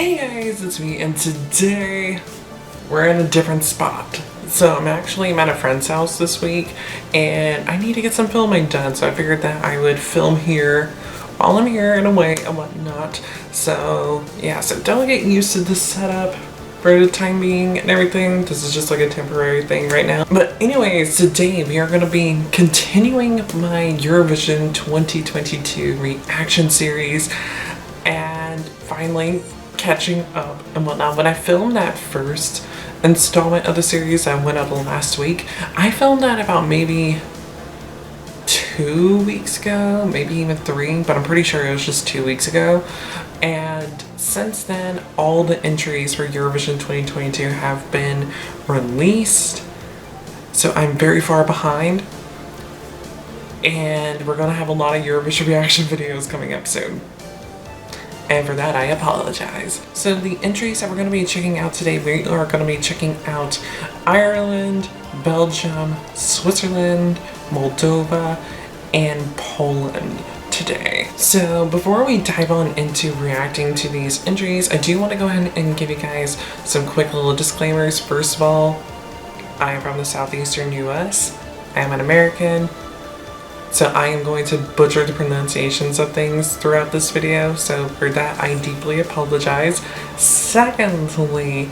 Hey guys, it's me, and today we're in a different spot. So I'm actually at a friend's house this week, and I need to get some filming done, so I figured that I would film here while I'm here in a way and whatnot. So yeah, so don't get used to the setup for the time being and everything. This is just like a temporary thing right now. But anyways, today we are going to be continuing my Eurovision 2022 reaction series and finally catching up and whatnot. When I filmed that first installment of the series that went up last week, I filmed that about maybe 2 weeks ago, maybe even 3, but I'm pretty sure it was just 2 weeks ago. And since then, all the entries for Eurovision 2022 have been released, so I'm very far behind, and we're gonna have a lot of Eurovision reaction videos coming up soon. And for that, I apologize. So the entries that we're going to be checking out today, we are going to be checking out Ireland, Belgium, Switzerland, Moldova, and Poland today. So before we dive on into reacting to these entries, I do want to go ahead and give you guys some quick little disclaimers. First of all, I am from the southeastern US. I am an American. So I am going to butcher the pronunciations of things throughout this video, so for that I deeply apologize. Secondly,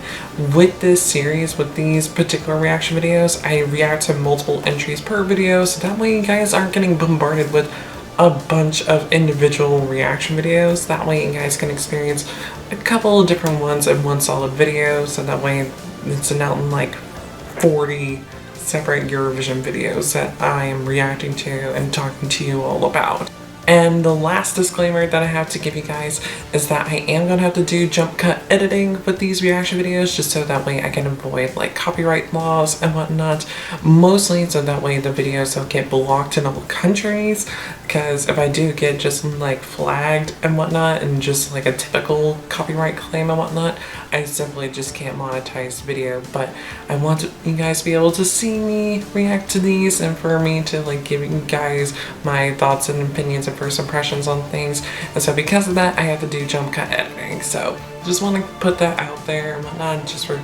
with this series, with these particular reaction videos, I react to multiple entries per video, so that way you guys aren't getting bombarded with a bunch of individual reaction videos. That way you guys can experience a couple of different ones in one solid video, so that way it's not like 40 separate Eurovision videos that I am reacting to and talking to you all about. And the last disclaimer that I have to give you guys is that I am going to have to do jump cut editing with these reaction videos, just so that way I can avoid like copyright laws and whatnot. Mostly so that way the videos don't get blocked in all countries, because if I do get just like flagged and whatnot and just like a typical copyright claim and whatnot, I simply just can't monetize the video. But I want you guys to be able to see me react to these and for me to like give you guys my thoughts and opinions and first impressions on things. And so because of that, I have to do jump cut editing. So just want to put that out there and whatnot, just for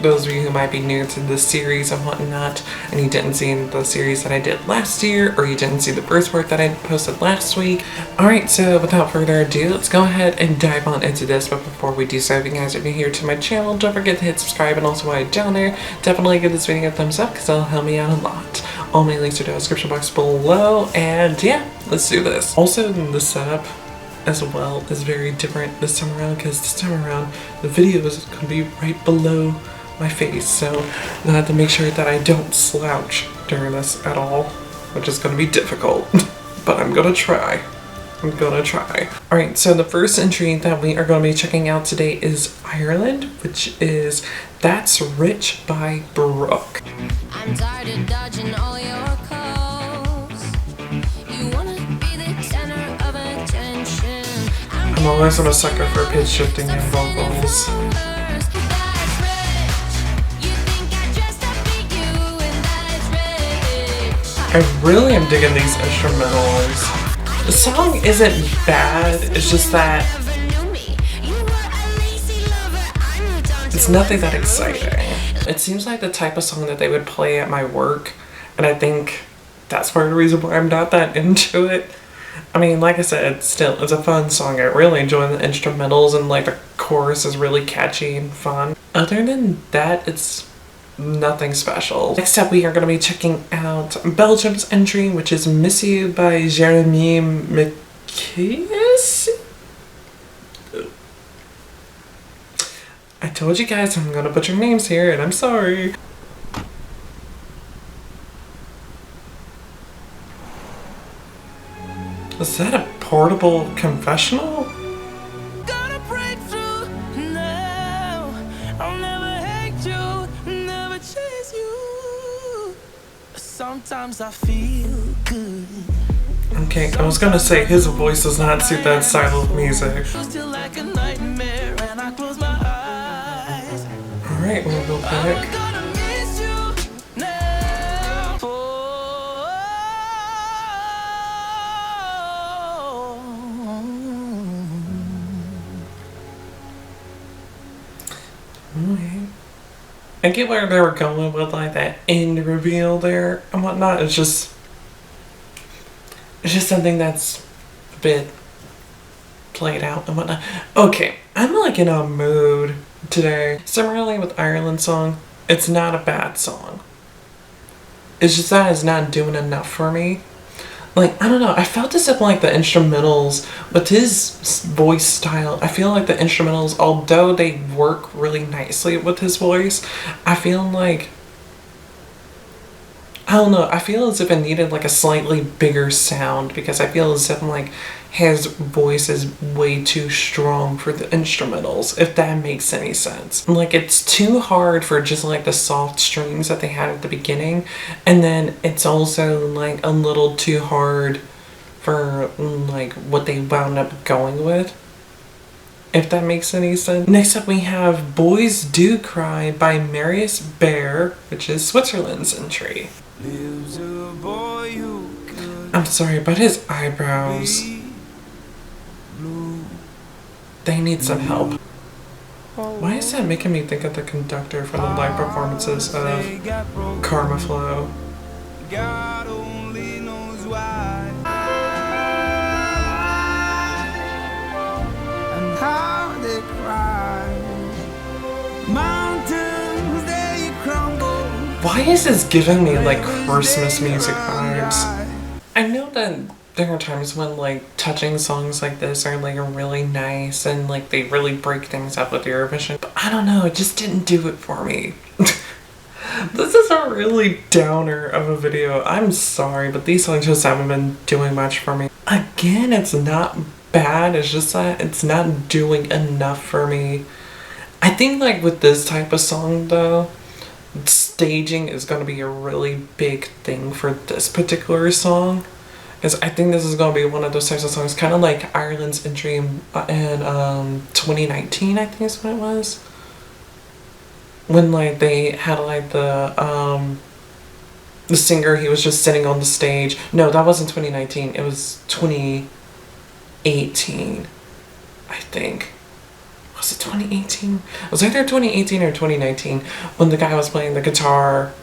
those of you who might be new to this series and whatnot, and you didn't see the series that I did last year, or you didn't see the first part that I posted last week. Alright, so without further ado, let's go ahead and dive on into this. But before we do so, if you guys are new here to my channel, don't forget to hit subscribe, and also while you're down there, definitely give this video a thumbs up because that'll help me out a lot. All my links are down in the description box below, and yeah, let's do this. Also, the setup as well is very different this time around, because this time around the video is going to be right below my face, so I have to make sure that I don't slouch during this at all, which is going to be difficult, but I'm gonna try. Alright, so the first entry that we are going to be checking out today is Ireland, which is That's Rich by Brooke. I'm tired of dodging all your calls. You wanna be the center of attention. I'm always a sucker for pitch shifting and vocals. I really am digging these instrumentals. The song isn't bad, it's just that it's nothing that exciting. It seems like the type of song that they would play at my work, and I think that's part of the reason why I'm not that into it. I mean, like I said, still, it's a fun song. I really enjoy the instrumentals, and like the chorus is really catchy and fun. Other than that, it's nothing special. Next up, we are going to be checking out Belgium's entry, which is Miss You by Jeremy McKees. I told you guys I'm going to butcher names here, and I'm sorry. Is that a portable confessional? Sometimes I feel good. Okay, I was gonna say his voice does not suit that style of music. Alright, we'll go back. Okay. I get where they were going with like that end reveal there and whatnot. It's just something that's a bit played out and whatnot. Okay, I'm like in a mood today. Similarly with Ireland song, it's not a bad song. It's just that it's not doing enough for me. Like, I don't know, I felt as if like the instrumentals with his voice style, I feel like the instrumentals, although they work really nicely with his voice, I feel like, I don't know, I feel as if it needed like a slightly bigger sound because I feel as if like his voice is way too strong for the instrumentals, if that makes any sense. Like, it's too hard for just like the soft strings that they had at the beginning, and then it's also like a little too hard for like what they wound up going with, if that makes any sense. Next up we have Boys Do Cry by Marius Bear, which is Switzerland's entry. I'm sorry, but his eyebrows, they need some help. Why is that making me think of the conductor from the live performances of Karma Flow? God only knows why. And how they cry. Mountains they crumble. Why is this giving me like Christmas music vibes? I know that there are times when like touching songs like this are like really nice and like they really break things up with Eurovision, but I don't know, it just didn't do it for me. This is a really downer of a video. I'm sorry, but these songs just haven't been doing much for me. Again, it's not bad, it's just that it's not doing enough for me. I think like with this type of song though, staging is going to be a really big thing for this particular song. Because I think this is going to be one of those types of songs, kind of like Ireland's entry in 2019, I think is when it was. When like they had like the singer, he was just sitting on the stage. No, that wasn't 2019, it was 2018, I think. Was it 2018? It was either 2018 or 2019 when the guy was playing the guitar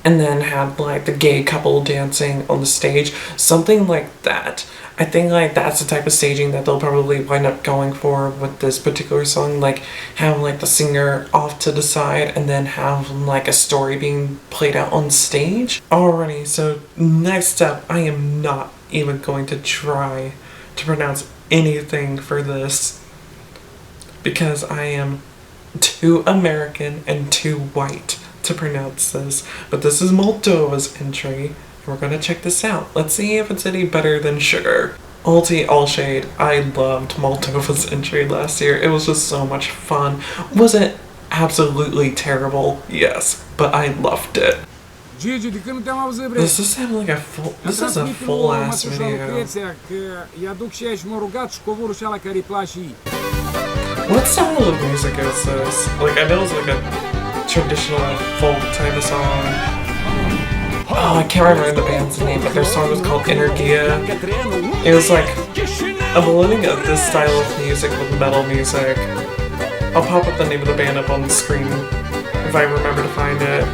and then had like the gay couple dancing on the stage, something like that. I think like that's the type of staging that they'll probably wind up going for with this particular song, like have like the singer off to the side and then have like a story being played out on stage. Alrighty, so next up, I am not even going to try to pronounce anything for this because I am too American and too white to pronounce this, but this is Moldova's entry, and we're gonna check this out. Let's see if it's any better than Sugar. All tea, all shade, I loved Moldova's entry last year. It was just so much fun. Was it absolutely terrible? Yes, but I loved it. This is like a full, this is a full ass video. What style of music is this? Like, I know it's like a traditional folk type of song. Oh, I can't remember the band's name, but their song was called Energia. It was like a blending of this style of music with metal music. I'll pop up the name of the band up on the screen if I remember to find it.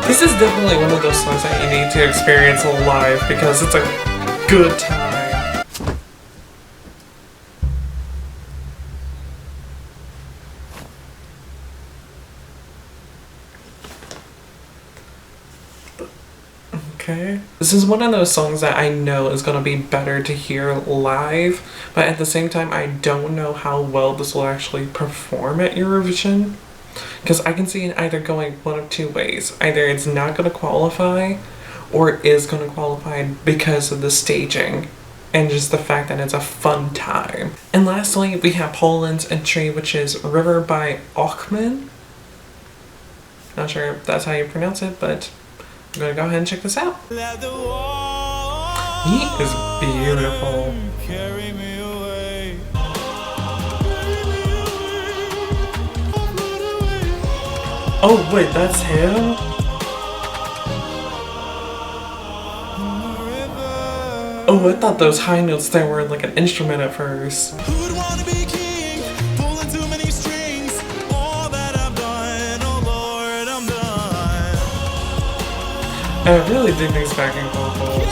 This is definitely one of those songs that you need to experience live because it's a good time. Okay. This is one of those songs that I know is going to be better to hear live, but at the same time, I don't know how well this will actually perform at Eurovision. Because I can see it either going one of two ways. Either it's not going to qualify, or it is going to qualify because of the staging and just the fact that it's a fun time. And lastly, we have Poland's entry, which is River by Ochman. Not sure if that's how you pronounce it, but I'm gonna go ahead and check this out. He is beautiful. Oh wait, that's him? Oh, I thought those high notes there were like an instrument at first. Who'd wanna be king, pulling too many strings, all that And I really dig these backing vocals.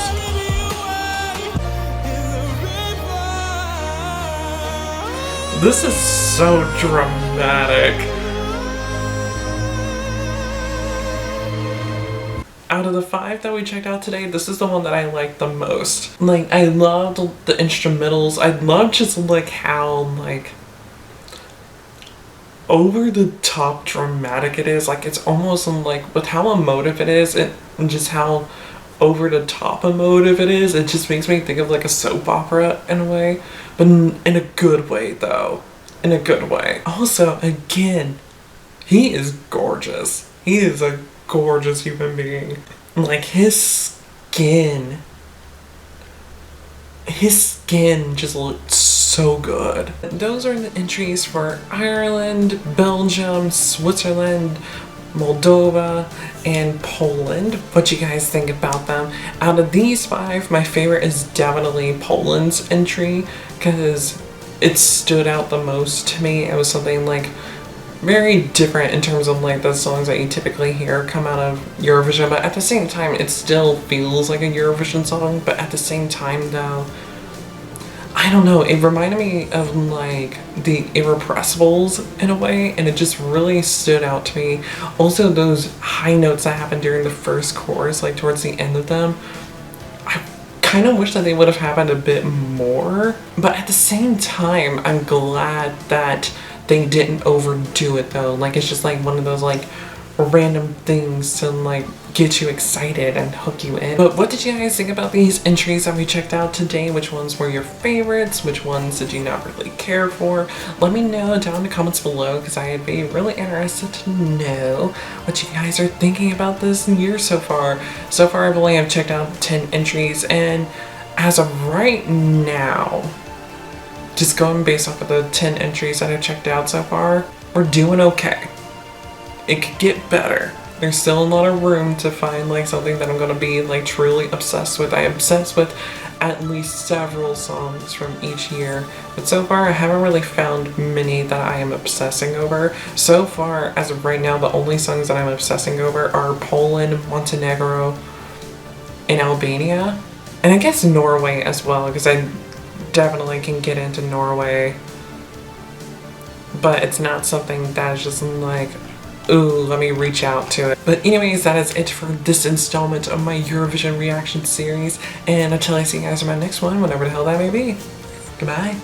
This is so dramatic. Out of the 5 that we checked out today, this is the one that I like the most. Like, I loved the instrumentals. I love just like how like over the top dramatic it is. Like, it's almost like with how emotive it is and just how over the top emotive it is. It just makes me think of like a soap opera in a way, but in a good way though. In a good way. Also, again, he is gorgeous. He is a gorgeous human being. Like, his skin just looked so good. Those are the entries for Ireland, Belgium, Switzerland, Moldova, and Poland. What you guys think about them? Out of these 5, my favorite is definitely Poland's entry because it stood out the most to me. It was something like very different in terms of like the songs that you typically hear come out of Eurovision, but at the same time it still feels like a Eurovision song. But at the same time though, I don't know, it reminded me of like the Irrepressibles in a way, and it just really stood out to me. Also, those high notes that happened during the first chorus, like towards the end of them, I kind of wish that they would have happened a bit more. But at the same time, I'm glad that they didn't overdo it though. Like, it's just like one of those like random things to like get you excited and hook you in. But what did you guys think about these entries that we checked out today? Which ones were your favorites? Which ones did you not really care for? Let me know down in the comments below because I'd be really interested to know what you guys are thinking about this year so far. So far I've only checked out 10 entries, and as of right now, just going based off of the 10 entries that I've checked out so far, we're doing okay. It could get better. There's still a lot of room to find like something that I'm gonna be like truly obsessed with. I am obsessed with at least several songs from each year, but so far I haven't really found many that I am obsessing over. So far, as of right now, the only songs that I'm obsessing over are Poland, Montenegro, and Albania. And I guess Norway as well, because I definitely can get into Norway, but it's not something that is just like, ooh, let me reach out to it. But anyways, that is it for this installment of my Eurovision reaction series, and until I see you guys in my next one, whatever the hell that may be. Goodbye.